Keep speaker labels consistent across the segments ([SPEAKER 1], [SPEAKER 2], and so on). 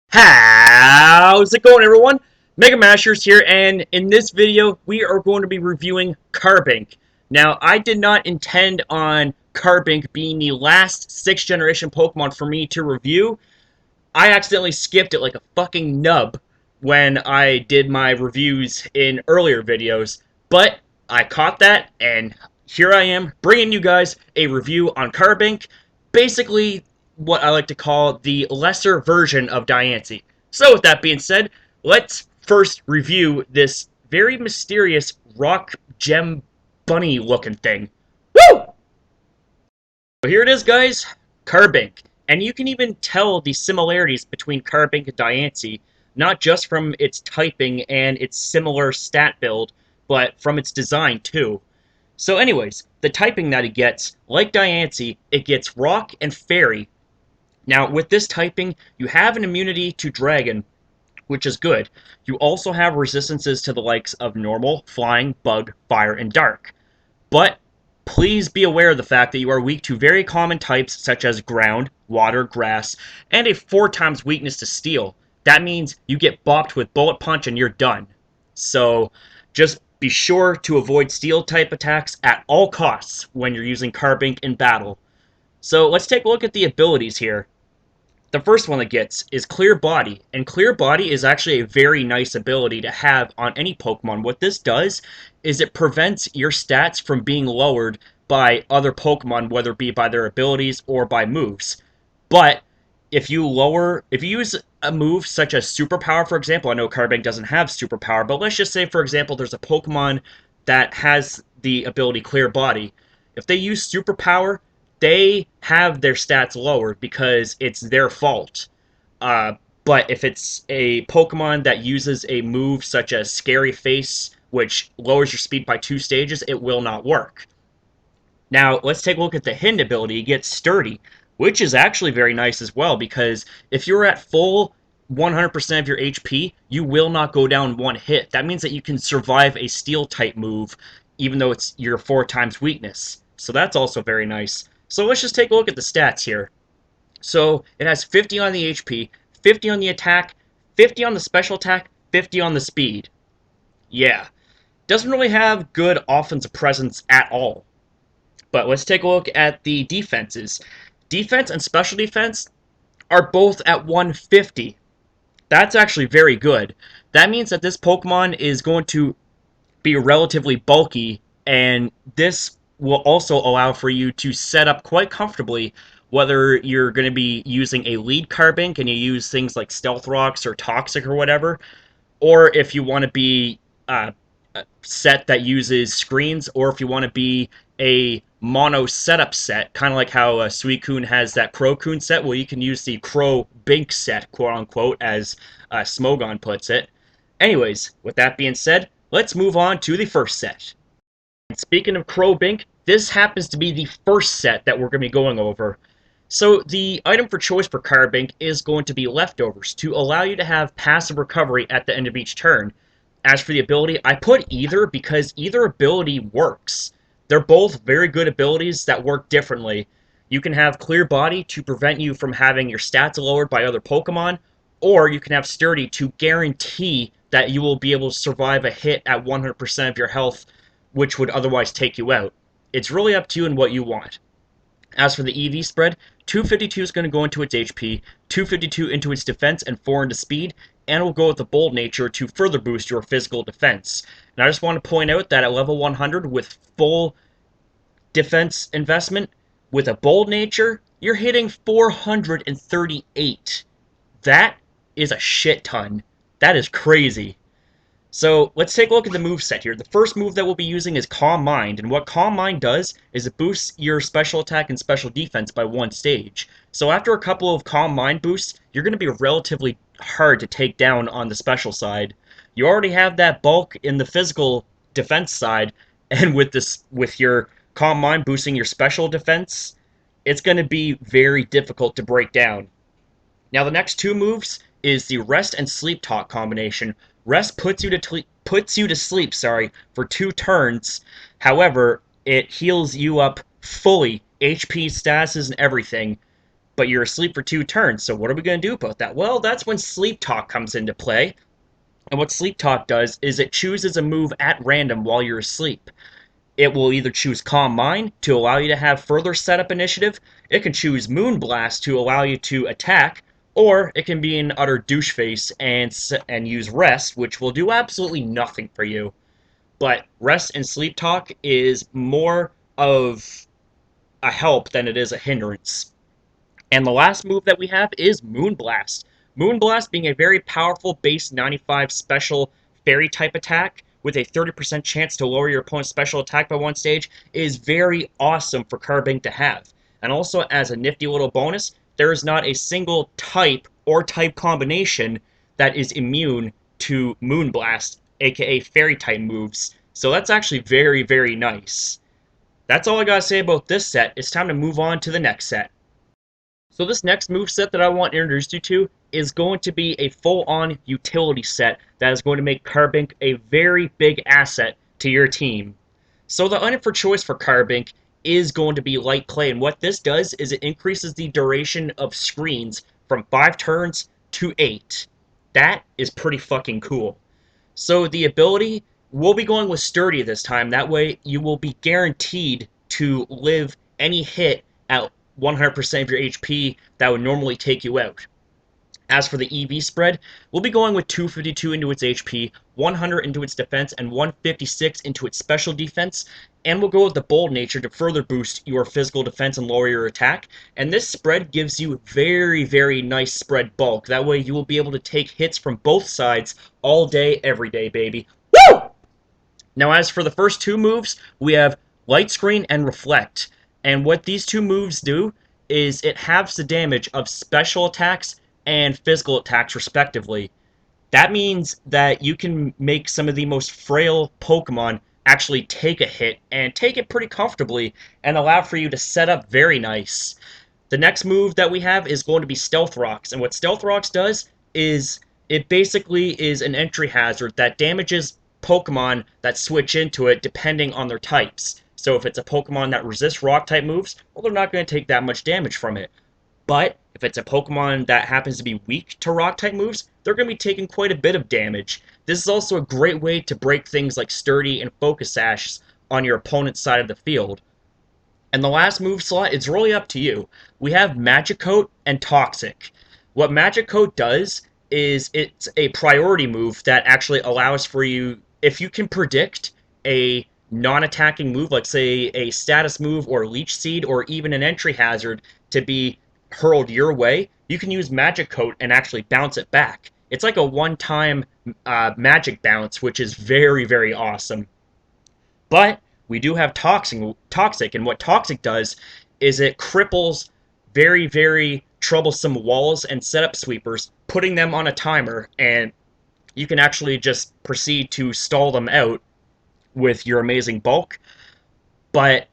[SPEAKER 1] How's it going, everyone? Mega Mashers here, and in this video, we are going to be reviewing Carbink. Now, I did not intend on Carbink being the last 6th generation Pokemon for me to review. I accidentally skipped it like a fucking nub when I did my reviews in earlier videos, but I caught that, and here I am bringing you guys a review on Carbink, basically what I like to call the lesser version of Diancie. So with that being said, let's first review this very mysterious rock gem bunny looking thing. Woo! So here it is, guys, Carbink. And you can even tell the similarities between Carbink and Diancie, not just from its typing and its similar stat build, but from its design too. So anyways, the typing that it gets, like Diancie, it gets Rock and Fairy. Now, with this typing, you have an immunity to Dragon, which is good. You also have resistances to the likes of Normal, Flying, Bug, Fire, and Dark. But please be aware of the fact that you are weak to very common types such as ground, water, grass, and a 4 times weakness to steel. That means you get bopped with bullet punch and you're done. So just be sure to avoid steel type attacks at all costs when you're using Carbink in battle. So let's take a look at the abilities here. The first one that gets is Clear Body, and Clear Body is actually a very nice ability to have on any Pokemon. What this does is it prevents your stats from being lowered by other Pokemon, whether it be by their abilities or by moves. But if you use a move such as Superpower, for example, I know Carbink doesn't have Superpower, but let's just say, for example, there's a Pokemon that has the ability Clear Body. If they use Superpower, they have their stats lowered because it's their fault. Uh, but if it's a Pokemon that uses a move such as Scary Face, which lowers your speed by 2 stages, it will not work. Now, let's take a look at the hidden ability. You get Sturdy, which is actually very nice as well, because if you're at full 100% of your HP, you will not go down one hit. That means that you can survive a Steel-type move, even though it's your 4 times weakness. So that's also very nice. So let's just take a look at the stats here. So it has 50 on the HP, 50 on the attack, 50 on the special attack, 50 on the speed. Yeah. Doesn't really have good offensive presence at all. But let's take a look at the defenses. Defense and special defense are both at 150. That's actually very good. That means that this Pokemon is going to be relatively bulky, and this will also allow for you to set up quite comfortably whether you're going to be using a lead Carbink and you use things like Stealth Rocks or Toxic or whatever, or if you want to be a set that uses screens, or if you want to be a mono setup set, kind of like how Suicune has that Crocoon set. Well, you can use the Crow Bink set, quote unquote, as Smogon puts it. Anyways, with that being said, let's move on to the first set. And speaking of Crow Bink, this happens to be the first set that we're going to be going over. So the item for choice for Carbink is going to be Leftovers, to allow you to have passive recovery at the end of each turn. As for the ability, I put either because either ability works. They're both very good abilities that work differently. You can have Clear Body to prevent you from having your stats lowered by other Pokemon, or you can have Sturdy to guarantee that you will be able to survive a hit at 100% of your health, which would otherwise take you out. It's really up to you and what you want. As for the EV spread, 252 is going to go into its HP, 252 into its defense, and 4 into speed, and we'll go with the bold nature to further boost your physical defense. And I just want to point out that at level 100 with full defense investment, with a bold nature, you're hitting 438. That is a shit ton. That is crazy. So let's take a look at the move set here. The first move that we'll be using is Calm Mind, and what Calm Mind does is it boosts your special attack and special defense by 1 stage. So after a couple of Calm Mind boosts, you're going to be relatively hard to take down on the special side. You already have that bulk in the physical defense side, and with your Calm Mind boosting your special defense, it's going to be very difficult to break down. Now the next 2 moves is the Rest and Sleep Talk combination. Rest puts you to sleep, for 2 turns. However, it heals you up fully, HP, statuses, and everything. but you're asleep for 2 turns, so what are we going to do about that? Well, that's when Sleep Talk comes into play. And what Sleep Talk does is it chooses a move at random while you're asleep. It will either choose Calm Mind to allow you to have further setup initiative, it can choose Moonblast to allow you to attack, or it can be an utter douche face and use Rest, which will do absolutely nothing for you. But Rest and Sleep Talk is more of a help than it is a hindrance. And the last move that we have is Moonblast. Moonblast being a very powerful base 95 special fairy type attack with a 30% chance to lower your opponent's special attack by 1 stage is very awesome for Carbink to have. And also, as a nifty little bonus, there is not a single type or type combination that is immune to Moonblast, aka fairy type moves. So that's actually very, very nice. That's all I gotta say about this set. It's time to move on to the next set. So this next move set that I want to introduce you to is going to be a full-on utility set that is going to make Carbink a very big asset to your team. So the item for choice for Carbink is going to be Light Clay, and what this does is it increases the duration of screens from 5 turns to 8. That is pretty fucking cool. So the ability, we'll be going with Sturdy this time. That way you will be guaranteed to live any hit at 100% of your HP that would normally take you out. As for the EV spread, we'll be going with 252 into its HP, 100 into its defense, and 156 into its special defense, and we'll go with the bold nature to further boost your physical defense and lower your attack. And this spread gives you very, very nice spread bulk. That way you will be able to take hits from both sides all day, every day, baby. Woo! Now, as for the first 2 moves, we have Light Screen and Reflect. And what these 2 moves do is it halves the damage of special attacks and physical attacks, respectively. That means that you can make some of the most frail Pokemon actually take a hit, and take it pretty comfortably, and allow for you to set up very nice. The next move that we have is going to be Stealth Rocks, and what Stealth Rocks does is it basically is an entry hazard that damages Pokemon that switch into it depending on their types. So if it's a Pokemon that resists rock-type moves, well, they're not going to take that much damage from it. But if it's a Pokemon that happens to be weak to rock-type moves, they're going to be taking quite a bit of damage. This is also a great way to break things like Sturdy and Focus Sash on your opponent's side of the field. And the last move slot is really up to you. We have Magic Coat and Toxic. What Magic Coat does is it's a priority move that actually allows for you, if you can predict a non-attacking move, like say a status move or Leech Seed or even an entry hazard to be hurled your way, you can use Magic Coat and actually bounce it back. It's like a one-time magic bounce, which is very, very awesome. But we do have Toxic, and what Toxic does is it cripples very, very troublesome walls and setup sweepers, putting them on a timer, and you can actually just proceed to stall them out with your amazing bulk. But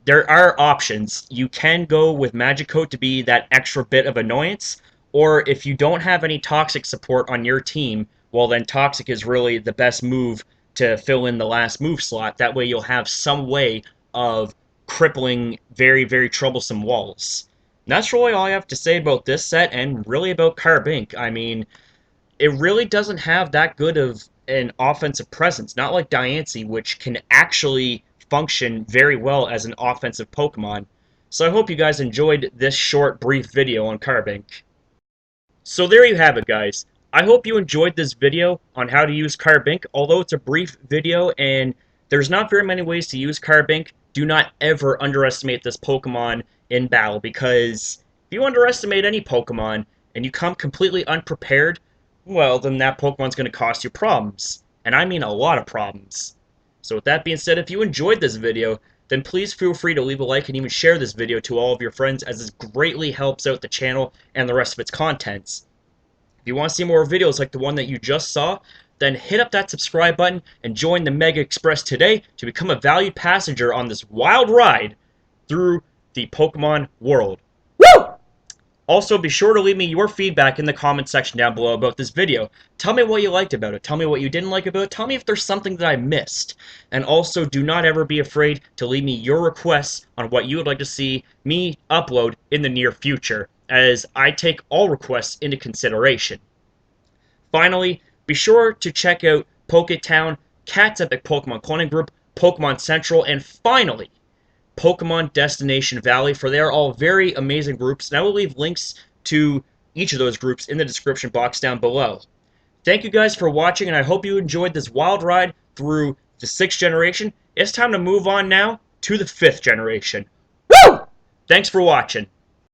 [SPEAKER 1] there are options. You can go with Magic Coat to be that extra bit of annoyance, or if you don't have any Toxic support on your team, well then Toxic is really the best move to fill in the last move slot. That way you'll have some way of crippling very, very troublesome walls. And that's really all I have to say about this set, and really about Carbink. I mean, it really doesn't have that good of an offensive presence, not like Diancie, which can actually function very well as an offensive Pokemon. So I hope you guys enjoyed this short, brief video on Carbink. So there you have it, guys. I hope you enjoyed this video on how to use Carbink. Although it's a brief video and there's not very many ways to use Carbink, do not ever underestimate this Pokemon in battle, because if you underestimate any Pokemon and you come completely unprepared, well, then that Pokemon's going to cost you problems. And I mean a lot of problems. So with that being said, if you enjoyed this video, then please feel free to leave a like and even share this video to all of your friends, as this greatly helps out the channel and the rest of its contents. If you want to see more videos like the one that you just saw, then hit up that subscribe button and join the Mega Express today to become a valued passenger on this wild ride through the Pokemon world. Woo! Also, be sure to leave me your feedback in the comment section down below about this video. Tell me what you liked about it. Tell me what you didn't like about it. Tell me if there's something that I missed. And also, do not ever be afraid to leave me your requests on what you would like to see me upload in the near future, as I take all requests into consideration. Finally, be sure to check out Poketown, Cat's Epic Pokemon Cloning Group, Pokemon Central, and finally, Pokemon Destination Valley, for they are all very amazing groups, and I will leave links to each of those groups in the description box down below. Thank you guys for watching, and I hope you enjoyed this wild ride through the 6th generation. It's time to move on now to the 5th generation. Woo! Thanks for watching.